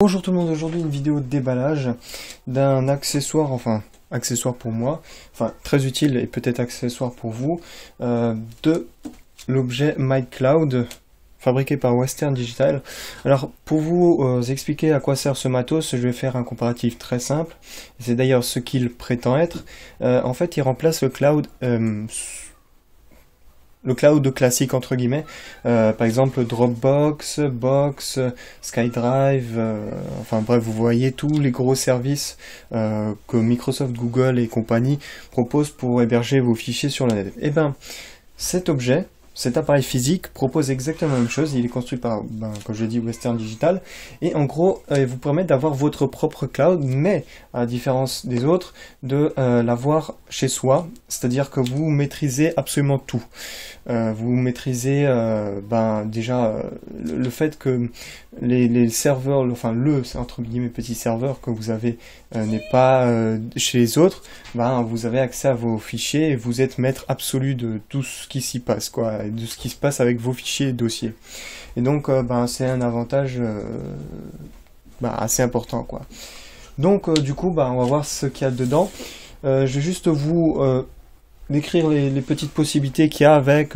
Bonjour tout le monde, aujourd'hui une vidéo de déballage d'un accessoire, enfin accessoire pour moi, enfin très utile et peut-être accessoire pour vous, de l'objet MyCloud fabriqué par Western Digital. Alors pour vous expliquer à quoi sert ce matos, je vais faire un comparatif très simple, c'est d'ailleurs ce qu'il prétend être. En fait il remplace le cloud classique entre guillemets, par exemple Dropbox, Box, SkyDrive, enfin bref, vous voyez tous les gros services que Microsoft, Google et compagnie proposent pour héberger vos fichiers sur le net. Et ben, cet objet, cet appareil physique propose exactement la même chose. Il est construit par, comme je l'ai dit, Western Digital, et en gros, il vous permet d'avoir votre propre cloud, mais à la différence des autres, de l'avoir chez soi, c'est-à-dire que vous maîtrisez absolument tout. Vous maîtrisez déjà le fait que les serveurs, enfin le entre guillemets petit serveur que vous avez n'est pas chez les autres, vous avez accès à vos fichiers et vous êtes maître absolu de tout ce qui s'y passe, quoi, de ce qui se passe avec vos fichiers et dossiers. Et donc c'est un avantage assez important, quoi. Donc du coup on va voir ce qu'il y a dedans. Je vais juste vous décrire les petites possibilités qu'il y a avec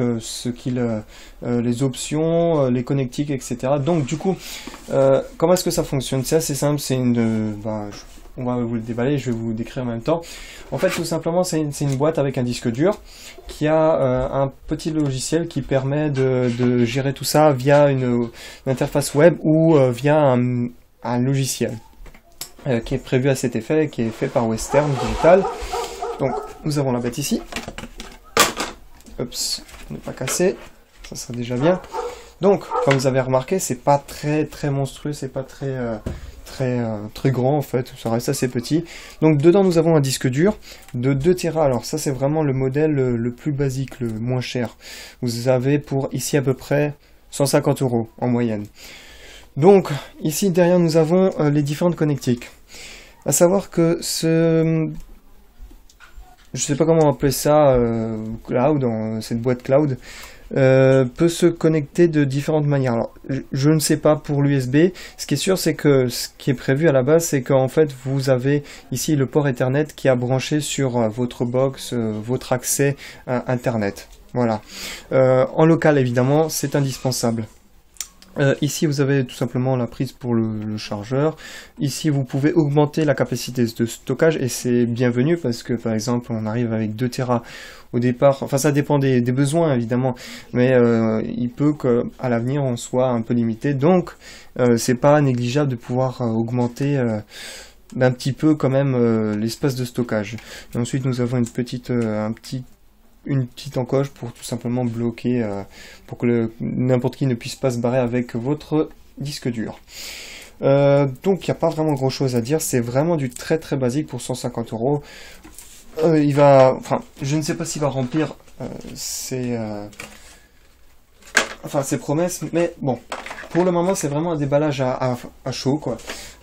les options, les connectiques, etc. Donc du coup, comment est-ce que ça fonctionne? C'est assez simple, on va vous le déballer, je vais vous décrire en même temps. En fait, tout simplement, c'est une boîte avec un disque dur qui a un petit logiciel qui permet de gérer tout ça via une interface web ou via un logiciel qui est prévu à cet effet, qui est fait par Western Digital. Donc, nous avons la bête ici. Oups, on n'est pas cassé. Ça serait déjà bien. Donc, comme vous avez remarqué, c'est pas très monstrueux, c'est pas très grand en fait, ça reste assez petit. Donc, dedans, nous avons un disque dur de 2 Tera. Alors, ça, c'est vraiment le modèle le plus basique, le moins cher. Vous avez pour ici à peu près 150 € en moyenne. Donc, ici derrière, nous avons les différentes connectiques. À savoir que je sais pas comment appeler ça, cloud, cette boîte cloud, peut se connecter de différentes manières. Alors, je ne sais pas pour l'USB. Ce qui est sûr, c'est que ce qui est prévu à la base, c'est qu'en fait, vous avez ici le port Ethernet qui a branché sur votre box, votre accès à Internet. Voilà. En local, évidemment, c'est indispensable. Ici vous avez tout simplement la prise pour le chargeur. Ici vous pouvez augmenter la capacité de stockage et c'est bienvenu parce que par exemple on arrive avec 2 Tera au départ, enfin ça dépend des besoins évidemment, mais il peut qu'à l'avenir on soit un peu limité, donc c'est pas négligeable de pouvoir augmenter un petit peu quand même l'espace de stockage. Et ensuite nous avons une petite encoche pour tout simplement bloquer, pour que n'importe qui ne puisse pas se barrer avec votre disque dur. Donc il n'y a pas vraiment grand chose à dire, c'est vraiment du très basique pour 150 €. Je ne sais pas s'il va remplir ses promesses, mais bon, pour le moment c'est vraiment un déballage à chaud, quoi.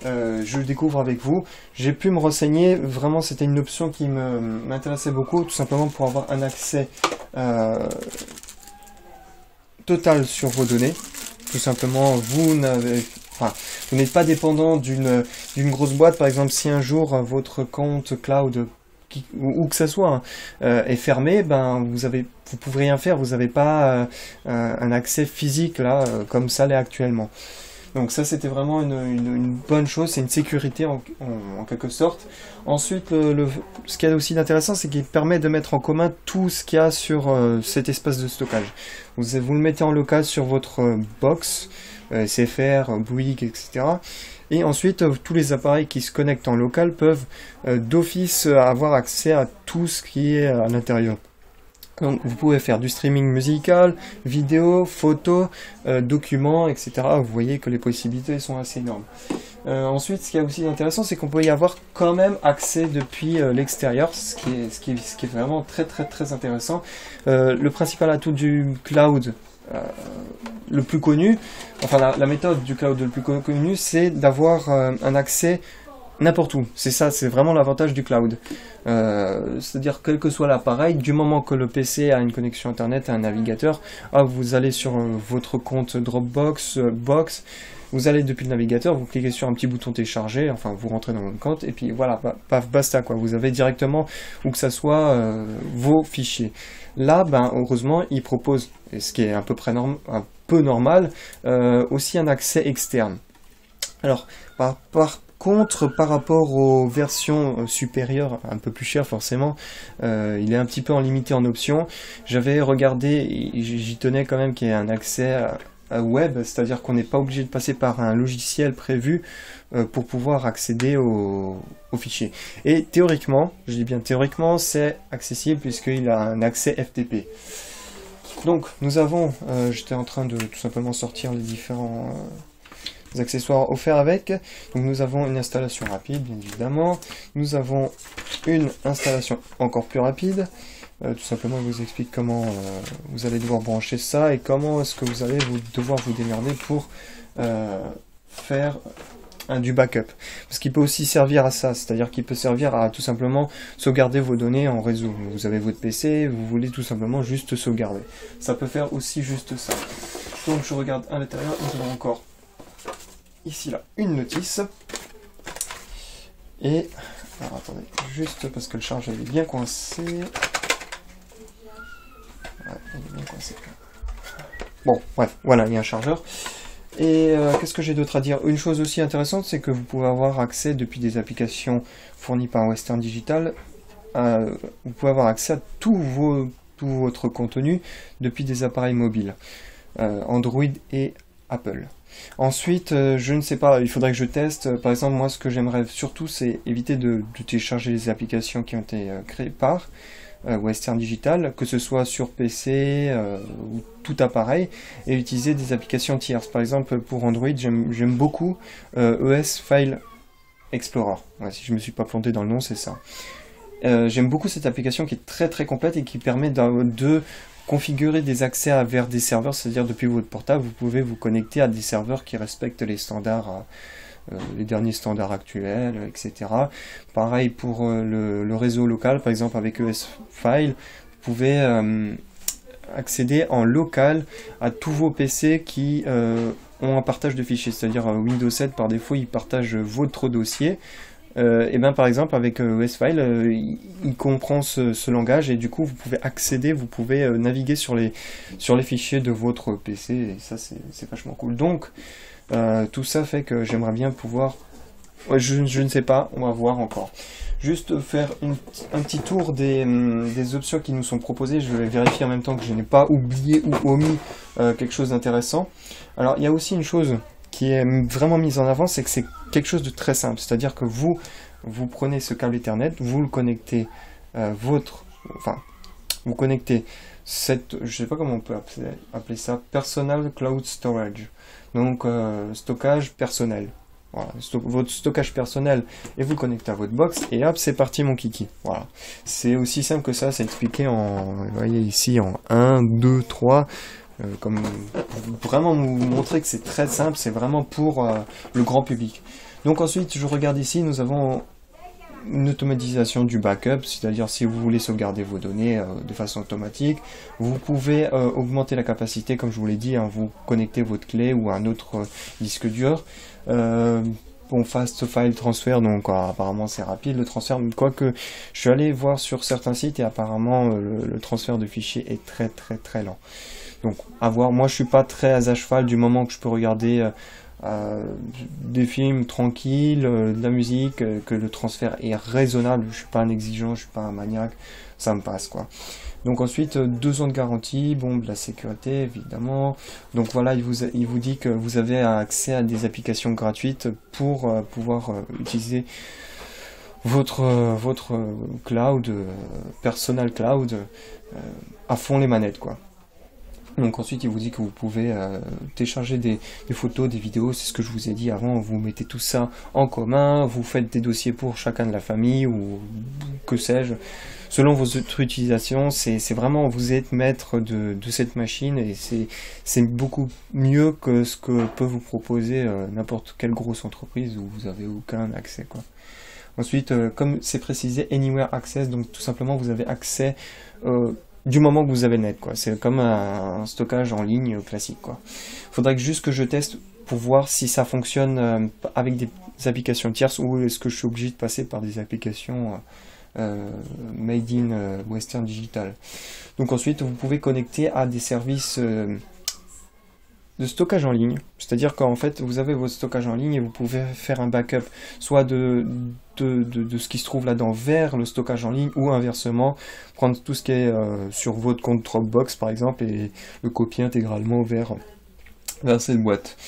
Je le découvre avec vous. J'ai pu me renseigner, vraiment c'était une option qui m'intéressait beaucoup, tout simplement pour avoir un accès total sur vos données. Tout simplement, vous n'êtes pas dépendant d'une grosse boîte. Par exemple, si un jour votre compte cloud où que ce soit est fermé, vous pouvez rien faire, vous n'avez pas un accès physique là comme ça l'est actuellement. Donc ça c'était vraiment une bonne chose, c'est une sécurité en quelque sorte. Ensuite, ce qu'il y a aussi d'intéressant, c'est qu'il permet de mettre en commun tout ce qu'il y a sur cet espace de stockage. Vous le mettez en local sur votre box, SFR, Bouygues, etc. Et ensuite, tous les appareils qui se connectent en local peuvent d'office avoir accès à tout ce qui est à l'intérieur. Donc, vous pouvez faire du streaming musical, vidéo, photos, documents, etc. Vous voyez que les possibilités sont assez énormes. Ensuite, ce qui est aussi intéressant, c'est qu'on peut y avoir quand même accès depuis l'extérieur, ce qui est vraiment très intéressant. Le principal atout du cloud le plus connu, enfin la méthode du cloud le plus connu, c'est d'avoir un accès n'importe où. C'est ça, c'est vraiment l'avantage du cloud. C'est-à-dire quel que soit l'appareil, du moment que le PC a une connexion internet, un navigateur, vous allez sur votre compte Dropbox, Box, Vous allez depuis le navigateur, vous cliquez sur un petit bouton télécharger, enfin vous rentrez dans votre compte, et puis voilà, paf, basta quoi. Vous avez directement, où que ça soit, vos fichiers. Là, heureusement, il propose, et ce qui est un peu normal, aussi un accès externe. Alors, par contre, par rapport aux versions supérieures, un peu plus chères forcément, il est un petit peu en limité en options. J'avais regardé, et j'y tenais quand même qu'il y ait un accès à web, c'est-à-dire qu'on n'est pas obligé de passer par un logiciel prévu pour pouvoir accéder aux fichiers. Et théoriquement, je dis bien théoriquement, c'est accessible puisqu'il a un accès FTP. Donc, nous avons, j'étais en train de tout simplement sortir les différents accessoires offerts avec. Donc nous avons une installation rapide, bien évidemment. Nous avons une installation encore plus rapide. Tout simplement, je vous explique comment vous allez devoir brancher ça et comment est-ce que vous allez devoir vous démerder pour faire du backup. Parce qu'il peut aussi servir à ça, c'est-à-dire qu'il peut servir à tout simplement sauvegarder vos données en réseau. Vous avez votre PC, vous voulez tout simplement juste sauvegarder. Ça peut faire aussi juste ça. Donc je regarde à l'intérieur, nous avons encore ici là une notice. Et alors attendez, juste parce que le chargeur est bien coincé. Ouais, il est bien coincé. Bon, bref, voilà, il y a un chargeur. Et qu'est-ce que j'ai d'autre à dire? Une chose aussi intéressante, c'est que vous pouvez avoir accès depuis des applications fournies par Western Digital. Vous pouvez avoir accès à tout votre contenu depuis des appareils mobiles, Android et Apple. Ensuite, je ne sais pas, il faudrait que je teste. Par exemple, moi, ce que j'aimerais surtout, c'est éviter de télécharger les applications qui ont été créées par Western Digital, que ce soit sur PC ou tout appareil, et utiliser des applications tierces. Par exemple, pour Android, j'aime beaucoup ES File Explorer. Ouais, si je me suis pas planté dans le nom, c'est ça. J'aime beaucoup cette application qui est très très complète et qui permet de configurer des accès vers des serveurs, c'est-à-dire depuis votre portable, vous pouvez vous connecter à des serveurs qui respectent les standards, les derniers standards actuels, etc. Pareil pour le réseau local, par exemple avec ES-File, vous pouvez accéder en local à tous vos PC qui ont un partage de fichiers, c'est-à-dire Windows 7 par défaut, il partage votre dossier. Et bien par exemple avec ES-File, il comprend ce langage et du coup vous pouvez accéder, vous pouvez naviguer sur les fichiers de votre PC et ça c'est vachement cool. Donc tout ça fait que j'aimerais bien pouvoir, je ne sais pas, on va voir encore. Juste faire un petit tour des options qui nous sont proposées. Je vais vérifier en même temps que je n'ai pas oublié ou omis quelque chose d'intéressant. Alors il y a aussi une chose qui est vraiment mise en avant, c'est que c'est quelque chose de très simple, c'est-à-dire que vous prenez ce câble Ethernet, vous le connectez vous connectez cette, je sais pas comment on peut appeler ça, Personal Cloud Storage, donc stockage personnel. Voilà, votre stockage personnel et vous connectez à votre box et hop, c'est parti mon kiki. Voilà, c'est aussi simple que ça, c'est expliqué vous voyez ici en 1, 2, 3. Comme vraiment vous montrer que c'est très simple, c'est vraiment pour le grand public. Donc ensuite, je regarde ici, nous avons une automatisation du backup, c'est-à-dire si vous voulez sauvegarder vos données de façon automatique, vous pouvez augmenter la capacité, comme je vous l'ai dit, vous connectez votre clé ou un autre disque dur. Bon, fast file transfer, donc apparemment c'est rapide le transfert, quoique je suis allé voir sur certains sites et apparemment le transfert de fichiers est très très très lent. Donc à voir, moi je suis pas très à cheval du moment que je peux regarder des films tranquilles, de la musique, que le transfert est raisonnable, je suis pas un exigeant, je suis pas un maniaque, ça me passe quoi. Donc ensuite 2 ans de garantie, bon de la sécurité évidemment. Donc voilà, il vous dit que vous avez accès à des applications gratuites pour pouvoir utiliser votre cloud, personal cloud, à fond les manettes quoi. Donc ensuite il vous dit que vous pouvez télécharger des photos, des vidéos, c'est ce que je vous ai dit avant, vous mettez tout ça en commun, vous faites des dossiers pour chacun de la famille ou que sais-je, selon votre utilisation, c'est vraiment, vous êtes maître de cette machine et c'est beaucoup mieux que ce que peut vous proposer n'importe quelle grosse entreprise où vous n'avez aucun accès quoi. Ensuite, comme c'est précisé, Anywhere Access, donc tout simplement vous avez accès du moment que vous avez le net quoi. C'est comme un stockage en ligne classique quoi. Faudrait juste que je teste pour voir si ça fonctionne avec des applications tierces ou est-ce que je suis obligé de passer par des applications made in Western Digital. Donc ensuite, vous pouvez connecter à des services de stockage en ligne, c'est-à-dire qu'en fait vous avez votre stockage en ligne et vous pouvez faire un backup soit de ce qui se trouve là-dedans vers le stockage en ligne ou inversement prendre tout ce qui est sur votre compte Dropbox par exemple et le copier intégralement vers cette boîte.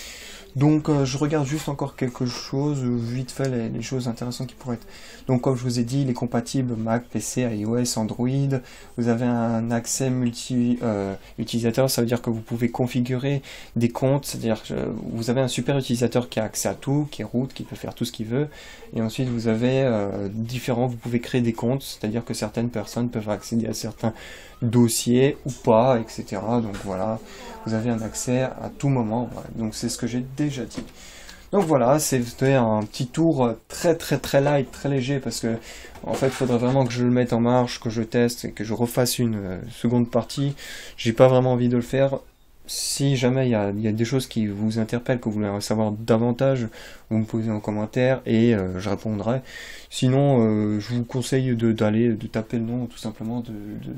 Donc je regarde juste encore quelque chose, vite fait les choses intéressantes qui pourraient être. Donc comme je vous ai dit, il est compatible Mac, PC, iOS, Android. Vous avez un accès multi-utilisateur, ça veut dire que vous pouvez configurer des comptes, c'est-à-dire que vous avez un super utilisateur qui a accès à tout, qui est root, qui peut faire tout ce qu'il veut. Et ensuite vous avez vous pouvez créer des comptes, c'est-à-dire que certaines personnes peuvent accéder à certains dossiers ou pas, etc. Donc voilà, vous avez un accès à tout moment. Voilà. Donc c'est ce que j'ai déjà dit. Donc voilà, c'était un petit tour très light, très léger, parce que en fait il faudrait vraiment que je le mette en marche, que je teste et que je refasse une seconde partie. J'ai pas vraiment envie de le faire. Si jamais il y a des choses qui vous interpellent, que vous voulez en savoir davantage, vous me posez en commentaire et je répondrai. Sinon, je vous conseille de taper le nom tout simplement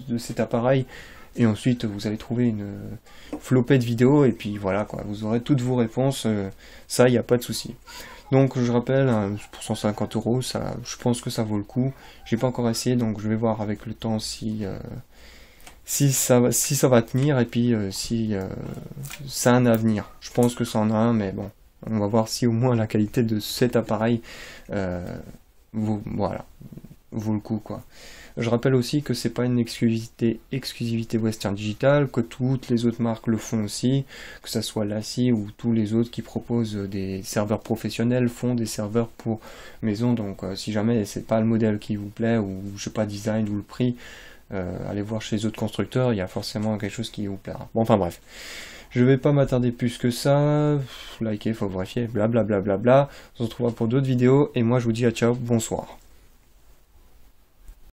de cet appareil. Et ensuite, vous allez trouver une flopée de vidéos et puis voilà, quoi, vous aurez toutes vos réponses. Ça, il n'y a pas de souci. Donc, je rappelle, pour 150 €, ça, je pense que ça vaut le coup. J'ai pas encore essayé, donc je vais voir avec le temps si ça va tenir et puis si ça a un avenir. Je pense que ça en a un, mais bon, on va voir si au moins la qualité de cet appareil vaut le coup, quoi. Je rappelle aussi que c'est pas une exclusivité Western Digital, que toutes les autres marques le font aussi, que ça soit LaCie ou tous les autres qui proposent des serveurs professionnels font des serveurs pour maison. Donc si jamais c'est pas le modèle qui vous plaît ou je sais pas design ou le prix, allez voir chez les autres constructeurs, il y a forcément quelque chose qui vous plaira. Bon, enfin bref. Je vais pas m'attarder plus que ça. Likez, faut vérifier, blablabla. On se retrouvera pour d'autres vidéos et moi je vous dis à ciao, bonsoir.